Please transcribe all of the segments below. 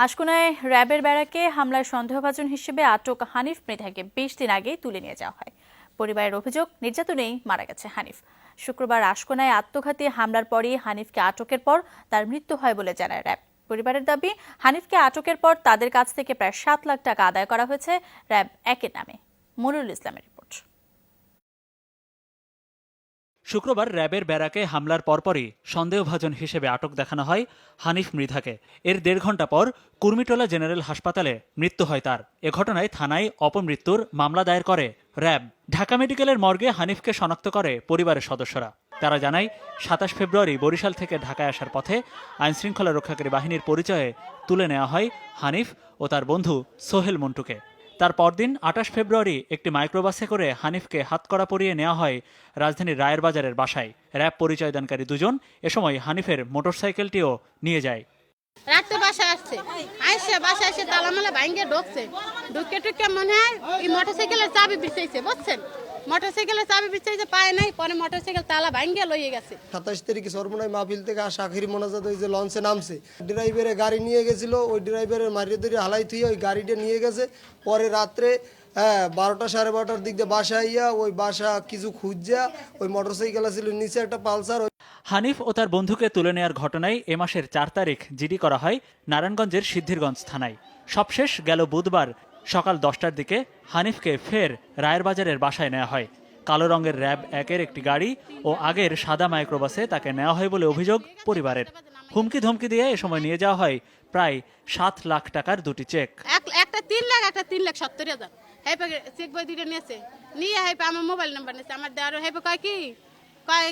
আশকোনায় র্যাবের ব্যারাকে হামলার সন্দেহভাজন হিসেবে আটক হানিফ মৃধাকে ২০ দিন আগে তুলে নিয়ে যাওয়া হয়। পরিবারের অভিযোগ, নির্যাতনেই মারা গেছে হানিফ। শুক্রবার আশকোনায় আত্মঘাতী হামলার পরই হানিফকে আটকের পর তার মৃত্যু হয় বলে জানায় র্যাব। পরিবারের দাবি, হানিফকে আটকের পর তাদের কাছ থেকে প্রায় ৭ লাখ টাকা আদায় করা হয়েছে র্যাব ১-এর নামে। মনিরুল ইসলামের রিপোর্ট। শুক্রবার র্যাবের ব্যারাকে হামলার পরপরই সন্দেহভাজন হিসেবে আটক দেখানো হয় হানিফ মৃধাকে। এর ১.৫ ঘণ্টা পর কুর্মিটোলা জেনারেল হাসপাতালে মৃত্যু হয় তার। এ ঘটনায় থানায় অপমৃত্যুর মামলা দায়ের করে র্যাব। ঢাকা মেডিকেলের মর্গে হানিফকে শনাক্ত করে পরিবারের সদস্যরা। তারা জানায়, ২৭ ফেব্রুয়ারি বরিশাল থেকে ঢাকায় আসার পথে আইনশৃঙ্খলা রক্ষাকারী বাহিনীর পরিচয়ে তুলে নেওয়া হয় হানিফ ও তার বন্ধু সোহেল মন্টুকে। তার পরদিন ২৮ ফেব্রুয়ারি একটি মাইক্রোবাসে করে হানিফকে হাতকড়া পরিয়ে নেওয়া হয় রাজধানীর রায়ের বাজারের বাসায়। র্যাব পরিচয়দানকারী দুজন এ সময় হানিফের মোটরসাইকেলটিও নিয়ে যায়। রাতে বাসায় আসছে, বাসায় এসে তালামালা ভাঙ্গে ঢুকছে, ঢুকে মনে হয় এই মোটরসাইকেলের চাবি বিছাইছে, বুঝছেন? মোটরসাইকেলের চাবি বিছাইছে, পায় নাই, পরে মোটরসাইকেল তালা ভাঙ্গে লইয়ে গেছে। ২৭ তারিখে সরমনাই মাহফিল থেকে আসা আখিরি মোনাজাত ওই যে লঞ্চে নামছে, ড্রাইভারে গাড়ি নিয়ে গেছিল, ওই ড্রাইভারের মারিয়ে ধরে হালাই থুয়ে ওই গাড়িটা নিয়ে গেছে। পরে রাত্রে ১২টা সাড়ে ১২টার দিক দিয়ে বাসা আইয়া ওই বাসা কিছু খুঁজা ওই মোটরসাইকেল ছিল নিচে একটা পালসার। হানিফ ও তার বন্ধুকে তুলে নেওয়ার ঘটনায় এ মাসের ৪ তারিখ জিডি করা হয় নারায়ণগঞ্জের সিদ্ধিরগঞ্জ থানায়। সবশেষ গেল বুধবার সকাল ১০টার দিকে হানিফকে ফের রায়ের বাজারের বাসায় নেওয়া হয়। কালো রঙের র্যাব ১-এর একটি গাড়ি ও আগের সাদা মাইক্রোবাসে তাকে নেওয়া হয় বলে অভিযোগ পরিবারের। হুমকি ধমকি দিয়ে এ সময় নিয়ে যাওয়া হয় প্রায় ৭ লাখ টাকার দুটি চেক। একটা ৩ লাখ, একটা ৩,৭০,০০০। হেপে চেক বই দুটো নিয়েছে, নিয়ে হেপে আমার মোবাইল নাম্বার নিয়েছে। আমার দেওয়ার হেপে কয়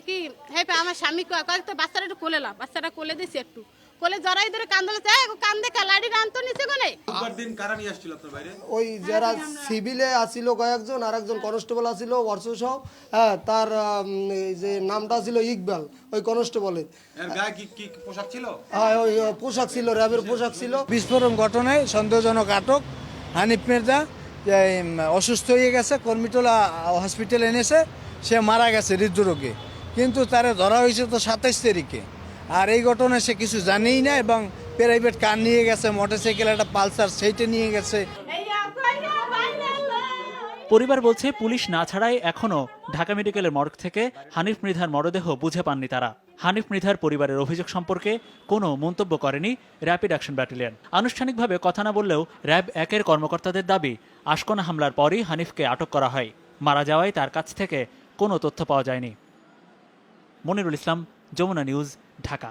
কি হেপে আমার স্বামী কয় তো বাচ্চাটা একটু কোলে লাভ, বাচ্চাটা কোলে দিয়েছে, একটু কোলে জড়াই ধরে কান্দলে কান্দে লাড়ি রান্ত নিচে কোনে। ওই যারা সিভিলে আসিল কয়েকজন, আর একজন কনস্টেবল আসিল ওয়ার্সো সহ, তার যে নামটা ছিল ইকবাল, ওই কনস্টেবলের পোশাক ছিল, ওই পোশাক ছিল, র্যাবের পোশাক ছিল। বিস্ফোরণ ঘটনায় সন্দেহজনক আটক হানিফ মির্জা অসুস্থ হয়ে গেছে, কর্মীটোলা হসপিটালে এনেছে, সে মারা গেছে হৃদরোগে। কিন্তু তারে ধরা হয়েছে তো ২৭ তারিখে। আর এই ঘটনায় সে কিছু জানেই না এবং প্রাইভেট কার নিয়ে গেছে, মোটরসাইকেল একটা পালসার সেইটা নিয়ে গেছে। পরিবার বলছে, পুলিশ না ছাড়াই এখনও ঢাকা মেডিকেলের মর্গ থেকে হানিফ মৃধার মরদেহ বুঝে পাননি তারা। হানিফ মৃধার পরিবারের অভিযোগ সম্পর্কে কোনো মন্তব্য করেনি র্যাপিড অ্যাকশন ব্যাটালিয়ন। আনুষ্ঠানিকভাবে কথা না বললেও র্যাব ১-এর কর্মকর্তাদের দাবি, আশকোনা হামলার পরই হানিফকে আটক করা হয়। মারা যাওয়ায় তার কাছ থেকে কোনো তথ্য পাওয়া যায়নি। মনিরুল ইসলাম, যমুনা নিউজ, ঢাকা।